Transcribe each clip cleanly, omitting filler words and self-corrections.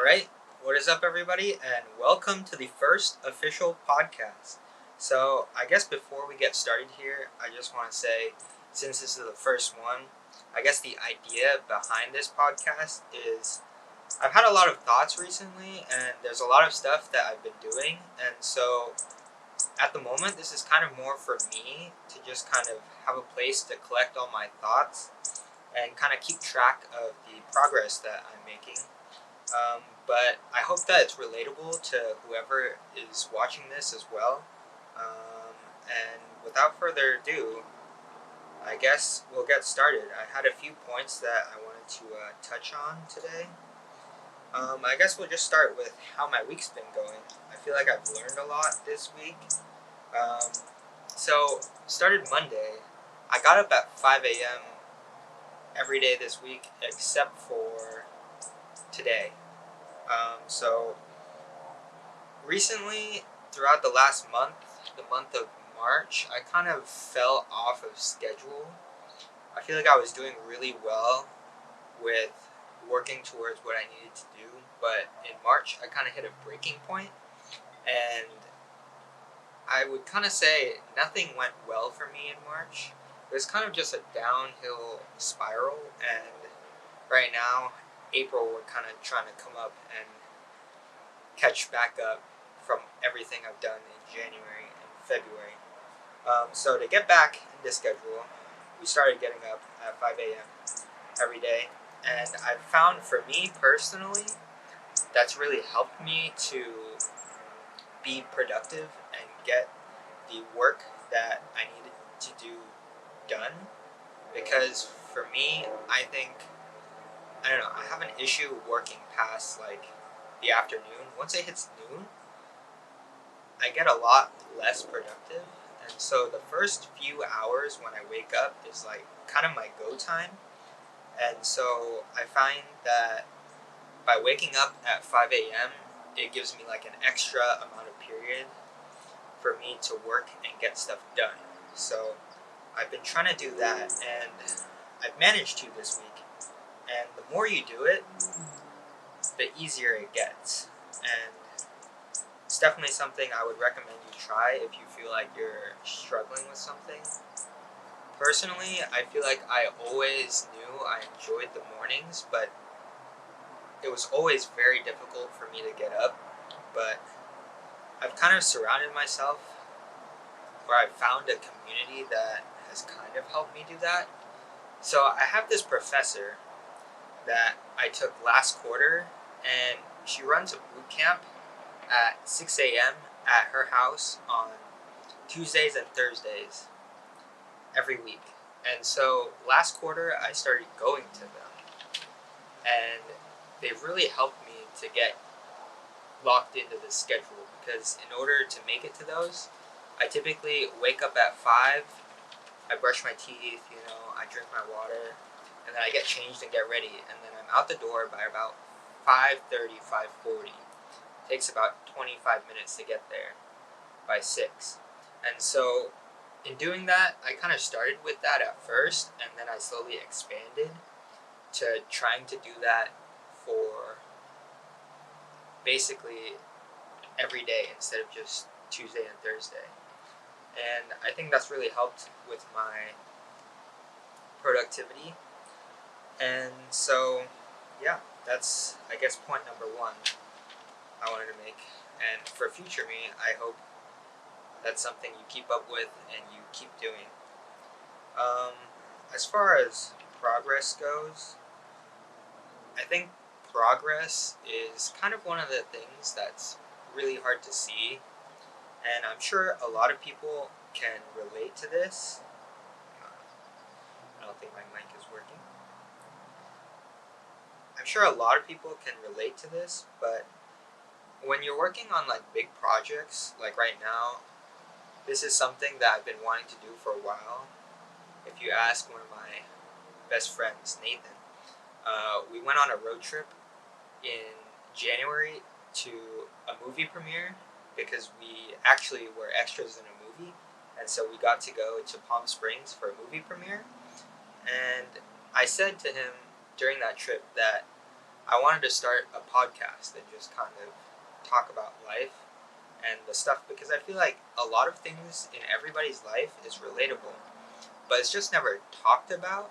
Alright, what is up, everybody, and welcome to the first official podcast. So, I guess before we get started here, I just want to say, since this is the first one, I guess the idea behind this podcast is I've had a lot of thoughts recently, and there's a lot of stuff that I've been doing, and so at the moment, this is kind of more for me to just kind of have a place to collect all my thoughts and kind of keep track of the progress that I'm making. But I hope that it's relatable to whoever is watching this as well. And without further ado, I guess we'll get started. I had a few points that I wanted to touch on today. I guess we'll just start with how my week's been going. I feel like I've learned a lot this week. So, started Monday. I got up at 5 a.m. every day this week except for today. So recently, throughout the last month, the month of March, I kind of fell off of schedule. I feel like I was doing really well with working towards what I needed to do, but in March, I kind of hit a breaking point, and I would kind of say nothing went well for me in March. It was kind of just a downhill spiral, and right now, April, we're kind of trying to come up and catch back up from everything I've done in January and February. So to get back into schedule, we started getting up at 5 a.m. every day, and I've found for me personally, that's really helped me to be productive and get the work that I needed to do done. Because for me, I don't know, I have an issue working past like the afternoon. Once it hits noon, I get a lot less productive. And so the first few hours when I wake up is like kind of my go time. And so I find that by waking up at 5 a.m., it gives me like an extra amount of period for me to work and get stuff done. So I've been trying to do that, and I've managed to this week. And the more you do it, the easier it gets. And it's definitely something I would recommend you try if you feel like you're struggling with something. Personally, I feel like I always knew I enjoyed the mornings, but it was always very difficult for me to get up. But I've kind of surrounded myself, or I've found a community that has kind of helped me do that. So I have this professor that I took last quarter, and she runs a boot camp at 6 a.m. at her house on Tuesdays and Thursdays every week. And so last quarter, I started going to them, and they've really helped me to get locked into the schedule, because in order to make it to those, I typically wake up at 5, I brush my teeth, I drink my water, and then I get changed and get ready, and then I'm out the door by about 5:30, 5:40. It takes about 25 minutes to get there by 6. And so in doing that, I kind of started with that at first, and then I slowly expanded to trying to do that for basically every day instead of just Tuesday and Thursday. And I think that's really helped with my productivity. And so, yeah, that's, I guess, point number one I wanted to make. And for future me, I hope that's something you keep up with and you keep doing. As far as progress goes, I think progress is kind of one of the things that's really hard to see. And I'm sure a lot of people can relate to this. I don't think my mic is working. I'm sure a lot of people can relate to this, but when you're working on like big projects, like right now, this is something that I've been wanting to do for a while. If you ask one of my best friends, Nathan, we went on a road trip in January to a movie premiere, because we actually were extras in a movie, and so we got to go to Palm Springs for a movie premiere. And I said to him during that trip that I wanted to start a podcast and just kind of talk about life and the stuff, because I feel like a lot of things in everybody's life is relatable, but it's just never talked about.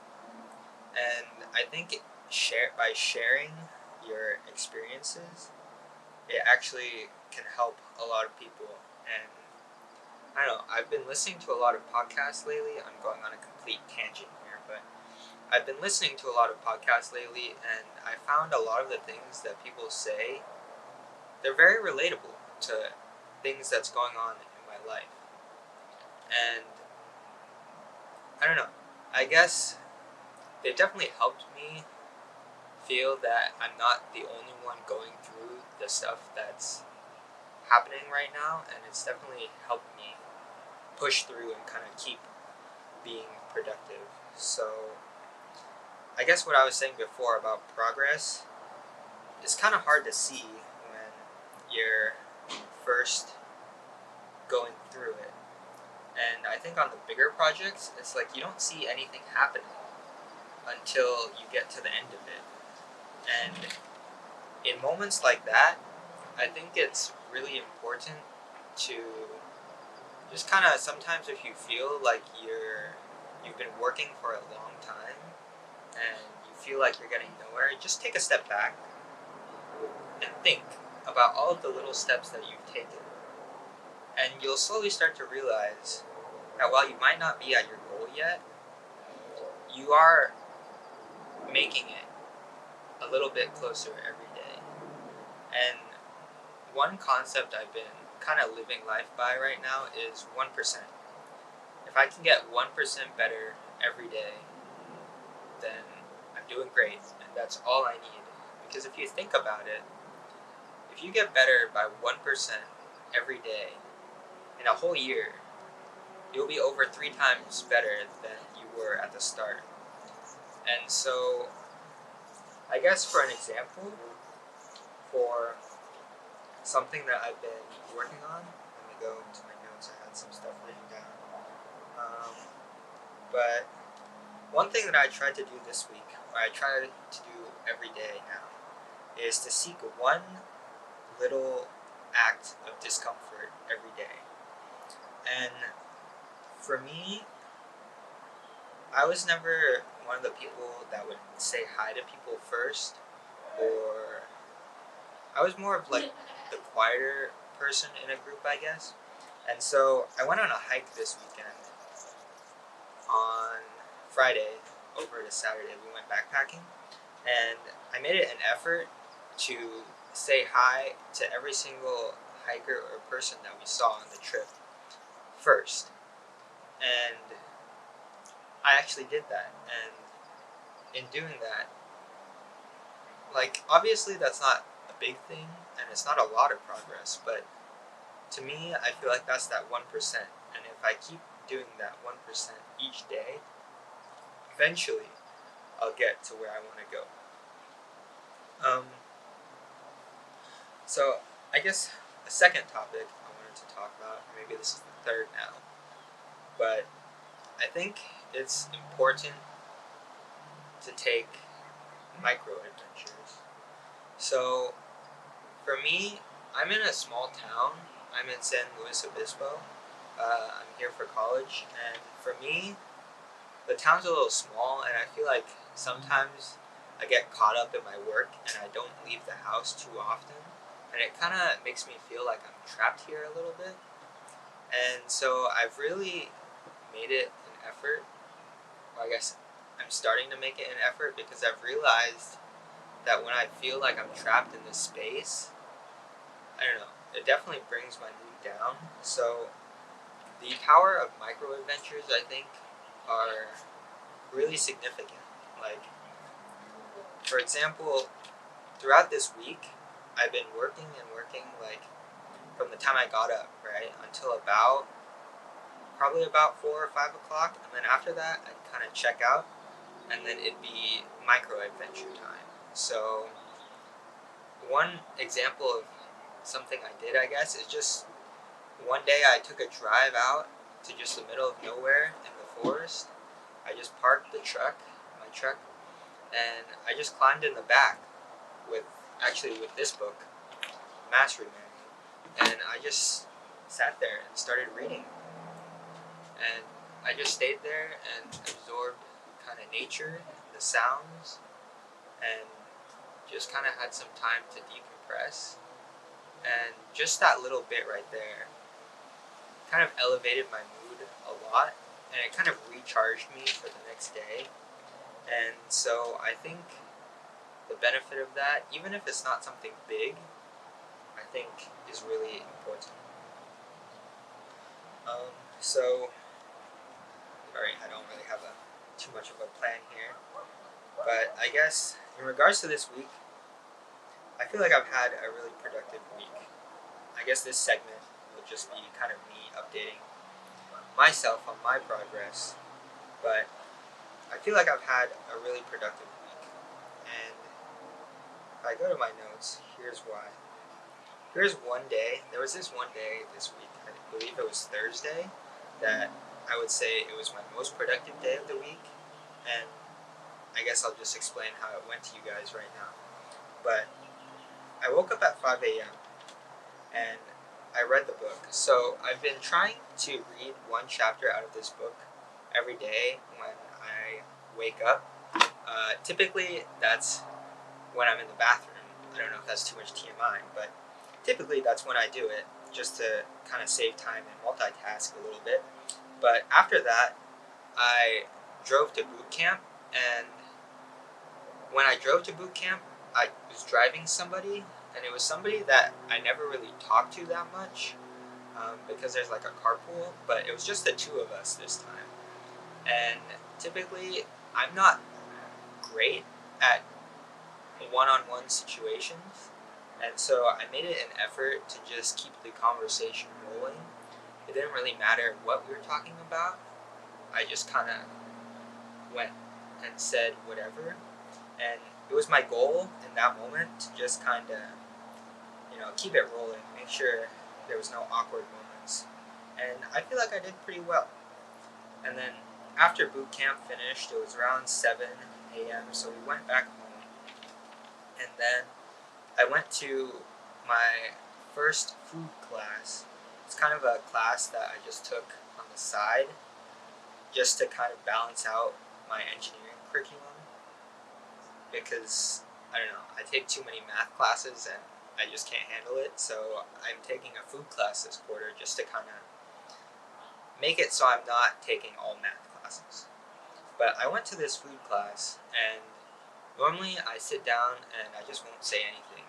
And I think by sharing your experiences, it actually can help a lot of people. And I don't know, I've been listening to a lot of podcasts lately. I'm going on a complete tangent here, but I've been listening to a lot of podcasts lately, and I found a lot of the things that people say, they're very relatable to things that's going on in my life. And I don't know, I guess they've definitely helped me feel that I'm not the only one going through the stuff that's happening right now, and it's definitely helped me push through and kind of keep being productive. So I guess what I was saying before about progress is kind of hard to see when you're first going through it. And I think on the bigger projects, it's like you don't see anything happening until you get to the end of it. And in moments like that, I think it's really important to just kind of, sometimes if you feel like you've been working for a long time and you feel like you're getting nowhere, just take a step back and think about all of the little steps that you've taken. And you'll slowly start to realize that while you might not be at your goal yet, you are making it a little bit closer every day. And one concept I've been kind of living life by right now is 1%. If I can get 1% better every day, then I'm doing great, and that's all I need. Because if you think about it, if you get better by 1% every day in a whole year, you'll be over 3 times better than you were at the start. And so, I guess for an example, for something that I've been working on, let me go to my notes, I had some stuff written down. But one thing that I tried to do this week, or I try to do every day now, is to seek one little act of discomfort every day. And for me, I was never one of the people that would say hi to people first, or I was more of like the quieter person in a group, I guess. And so I went on a hike this weekend. On Friday over to Saturday, we went backpacking, and I made it an effort to say hi to every single hiker or person that we saw on the trip first. And I actually did that, and in doing that, like, obviously that's not a big thing, and it's not a lot of progress, but to me, I feel like that's that 1%, and if I keep doing that 1% each day, eventually I'll get to where I want to go. So I guess a second topic I wanted to talk about, maybe this is the third now, but I think it's important to take micro adventures. So for me, I'm in a small town. I'm in San Luis Obispo. I'm here for college, and for me, the town's a little small, and I feel like sometimes I get caught up in my work and I don't leave the house too often, and it kind of makes me feel like I'm trapped here a little bit. And so I've really made it an effort, or I guess I'm starting to make it an effort, because I've realized that when I feel like I'm trapped in this space, I don't know, it definitely brings my mood down. So the power of micro adventures, I think, are really significant. Like, for example, throughout this week, I've been working and working, like, from the time I got up, right, until probably about 4 or 5 o'clock, and then after that, I'd kind of check out, and then it'd be micro adventure time. So, one example of something I did, I guess, is just one day I took a drive out to just the middle of nowhere in the forest. I just parked my truck, and I just climbed in the back with this book, Mastery Manual, and I just sat there and started reading, and I just stayed there and absorbed kind of nature, the sounds, and just kind of had some time to decompress. And just that little bit right there kind of elevated my mood a lot, and it kind of recharged me for the next day. And so I think the benefit of that, even if it's not something big, I think is really important. So, alright, I don't really have too much of a plan here, but I guess in regards to this week, I feel like I've had a really productive week. I guess this segment will just be kind of me updating myself on my progress, but I feel like I've had a really productive week. And if I go to my notes, here's why. There was this one day this week, I believe it was Thursday, that I would say it was my most productive day of the week, and I guess I'll just explain how it went to you guys right now. But I woke up at 5 a.m. and I read the book. So I've been trying to read one chapter out of this book every day when I wake up. Typically, that's when I'm in the bathroom. I don't know if that's too much TMI, but typically that's when I do it, just to kind of save time and multitask a little bit. But after that, I drove to boot camp, and when I drove to boot camp, I was driving somebody, and it was somebody that I never really talked to that much, because there's like a carpool, but it was just the two of us this time. And typically, I'm not great at one-on-one situations, and so I made it an effort to just keep the conversation rolling. It didn't really matter what we were talking about. I just kind of went and said whatever, and it was my goal in that moment to just kind of, keep it rolling, make sure there was no awkward moments, and I feel like I did pretty well. And then after boot camp finished, it was around 7 a.m., so we went back home, and then I went to my first food class. It's kind of a class that I just took on the side, just to kind of balance out my engineering curriculum, because, I don't know, I take too many math classes and I just can't handle it, so I'm taking a food class this quarter just to kind of make it so I'm not taking all math classes. But I went to this food class, and normally I sit down and I just won't say anything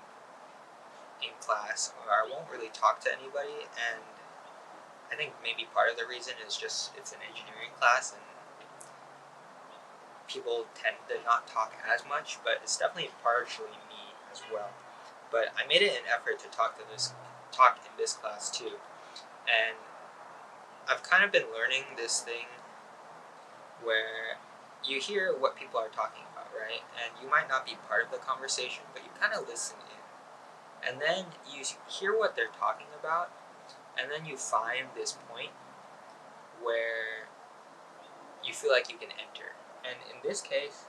in class, or I won't really talk to anybody, and I think maybe part of the reason is just it's an engineering class and people tend to not talk as much, but it's definitely partially me as well. But I made it an effort to talk in this class too, and I've kind of been learning this thing where you hear what people are talking about, right? And you might not be part of the conversation, but you kind of listen in. And then you hear what they're talking about, and then you find this point where you feel like you can enter. And in this case,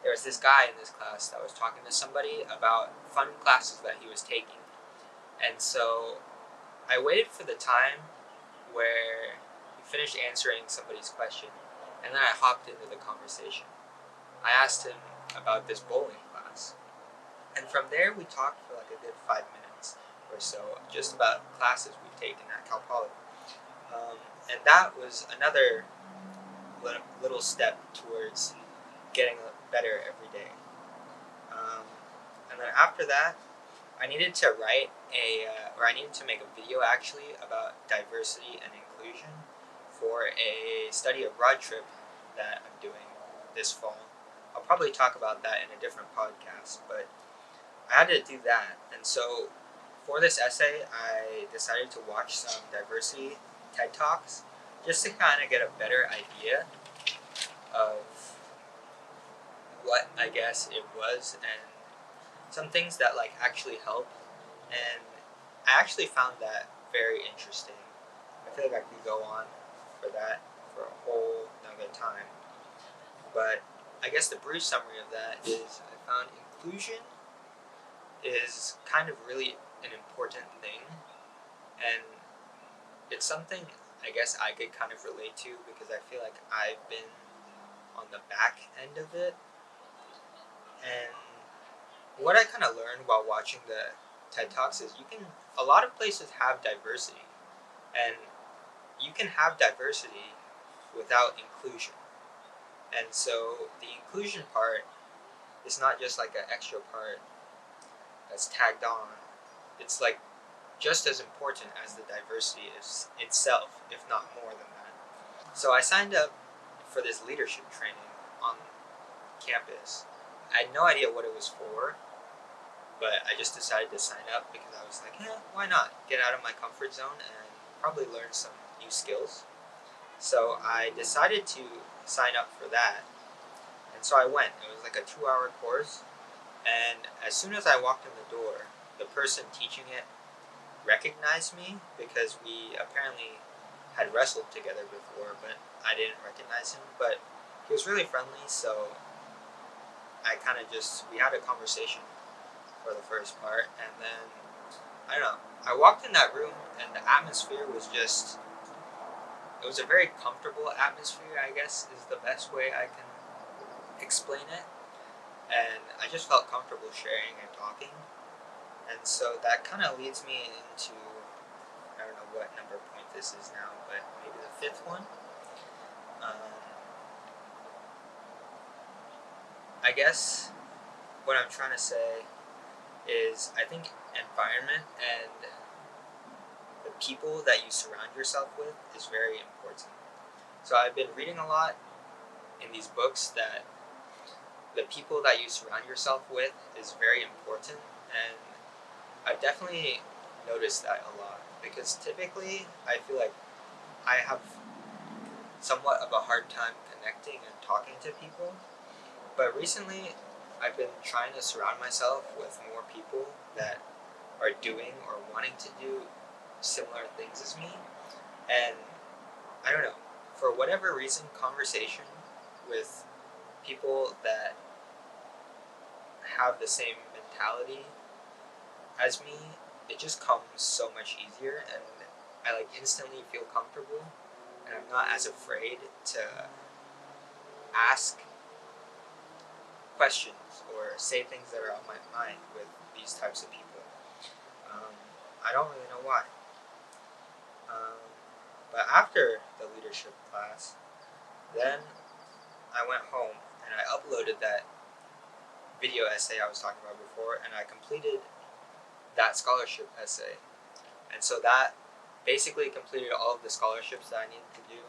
there was this guy in this class that was talking to somebody about fun classes that he was taking. And so I waited for the time where he finished answering somebody's question, and then I hopped into the conversation. I asked him about this bowling class, and from there we talked for like a good 5 minutes or so, just about classes we've taken at Cal Poly. And that was another little step towards getting better every day. And then after that, I needed to I needed to make a video actually about diversity and inclusion for a study abroad trip that I'm doing this fall. I'll probably talk about that in a different podcast, but I had to do that. And so for this essay, I decided to watch some diversity TED Talks just to kind of get a better idea of what I guess it was and some things that like actually help. And I actually found that very interesting. I feel like I could go on for that for a whole nother time. But I guess the brief summary of that is I found inclusion is kind of really an important thing, and it's something I guess I could kind of relate to because I feel like I've been on the back end of it. And what I kind of learned while watching the TED Talks is a lot of places have diversity, and you can have diversity without inclusion. And so the inclusion part is not just like an extra part that's tagged on. It's like just as important as the diversity is itself, if not more than that. So I signed up for this leadership training on campus. I had no idea what it was for, but I just decided to sign up because I was like, why not? Get out of my comfort zone and probably learn some new skills. So I decided to sign up for that. And so I went. It was like a 2-hour course. And as soon as I walked in the door, the person teaching it recognized me because we apparently had wrestled together before, but I didn't recognize him. But he was really friendly, so we had a conversation for the first part, and then, I don't know, I walked in that room, and the atmosphere was just, it was a very comfortable atmosphere, I guess, is the best way I can explain it, and I just felt comfortable sharing and talking, and so that kind of leads me into, I don't know what number point this is now, but maybe the 5th one. I guess what I'm trying to say is I think environment and the people that you surround yourself with is very important. So I've been reading a lot in these books that the people that you surround yourself with is very important, and I've definitely noticed that a lot because typically I feel like I have somewhat of a hard time connecting and talking to people, but recently I've been trying to surround myself with more people that are doing or wanting to do similar things as me. And I don't know, for whatever reason, conversation with people that have the same mentality as me, it just comes so much easier, and I like instantly feel comfortable, and I'm not as afraid to ask questions or say things that are on my mind with these types of people. I don't really know why. But after the leadership class, then I went home and I uploaded that video essay I was talking about before, and I completed that scholarship essay. And so that basically completed all of the scholarships that I needed to do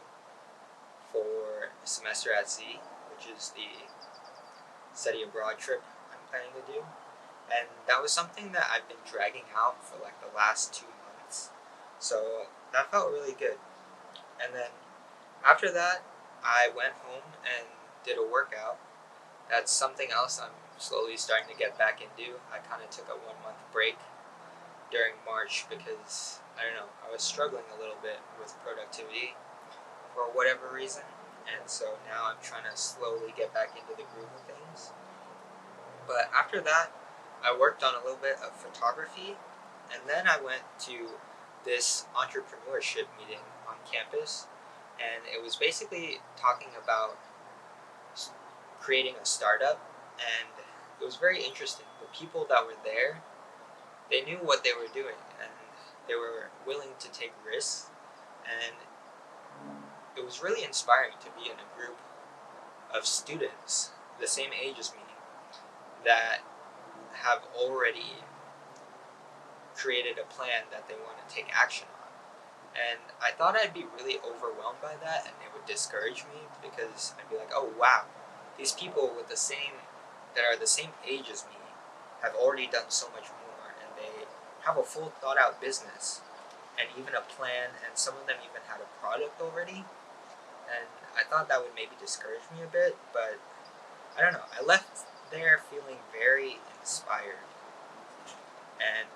for a semester at Z, which is the study abroad trip I'm planning to do. And that was something that I've been dragging out for like the last 2 months. So that felt really good. And then after that, I went home and did a workout. That's something else I'm slowly starting to get back into. I kind of took a 1-month break during March because, I don't know, I was struggling a little bit with productivity for whatever reason. And so now I'm trying to slowly get back into the groove of things. But after that, I worked on a little bit of photography, and then I went to this entrepreneurship meeting on campus, and it was basically talking about creating a startup, and it was very interesting. The people that were there, they knew what they were doing, and they were willing to take risks, and it was really inspiring to be in a group of students the same age as me that have already created a plan that they want to take action on. And I thought I'd be really overwhelmed by that, and it would discourage me because I'd be like, oh wow, these people that are the same age as me have already done so much more, and they have a full thought out business and even a plan, and some of them even had a product already. And I thought that would maybe discourage me a bit, but I don't know. I left there feeling very inspired, and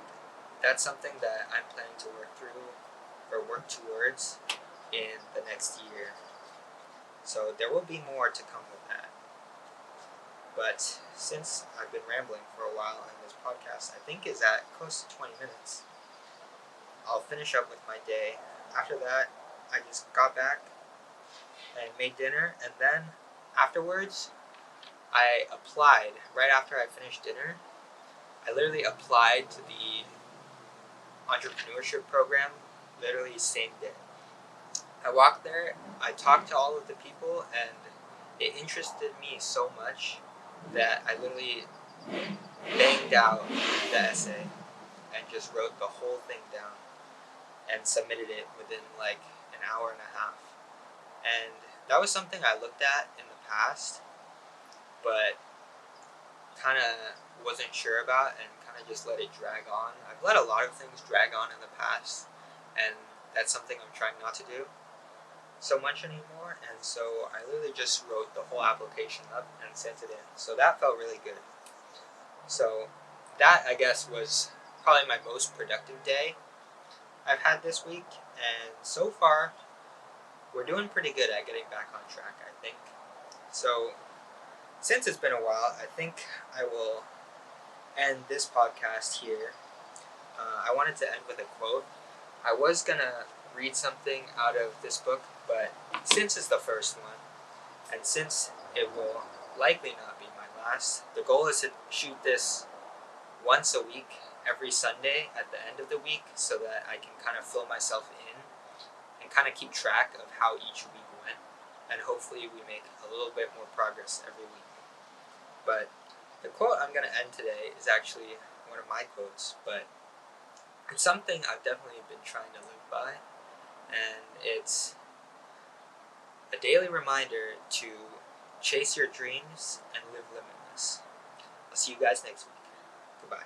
that's something that I'm planning to work through or work towards in the next year. So there will be more to come with that. But since I've been rambling for a while and this podcast I think is at close to 20 minutes, I'll finish up with my day. After that, I just got back and made dinner, and then afterwards, I applied. Right after I finished dinner, I literally applied to the entrepreneurship program, literally same day. I walked there, I talked to all of the people, and it interested me so much that I literally banged out the essay and just wrote the whole thing down and submitted it within like an hour and a half. And that was something I looked at in the past, but kind of wasn't sure about and kind of just let it drag on. I've let a lot of things drag on in the past, and that's something I'm trying not to do so much anymore. And so I literally just wrote the whole application up and sent it in. So that felt really good. So that, I guess, was probably my most productive day I've had this week, and so far we're doing pretty good at getting back on track, I think. So since it's been a while, I think I will end this podcast here. I wanted to end with a quote. I was gonna read something out of this book, but since it's the first one, and since it will likely not be my last, the goal is to shoot this once a week, every Sunday at the end of the week, so that I can kind of fill myself in and kind of keep track of how each week went, and hopefully we make a little bit more progress every week. But the quote I'm going to end today is actually one of my quotes, but it's something I've definitely been trying to live by, and it's a daily reminder to chase your dreams and live limitless. I'll see you guys next week. Goodbye.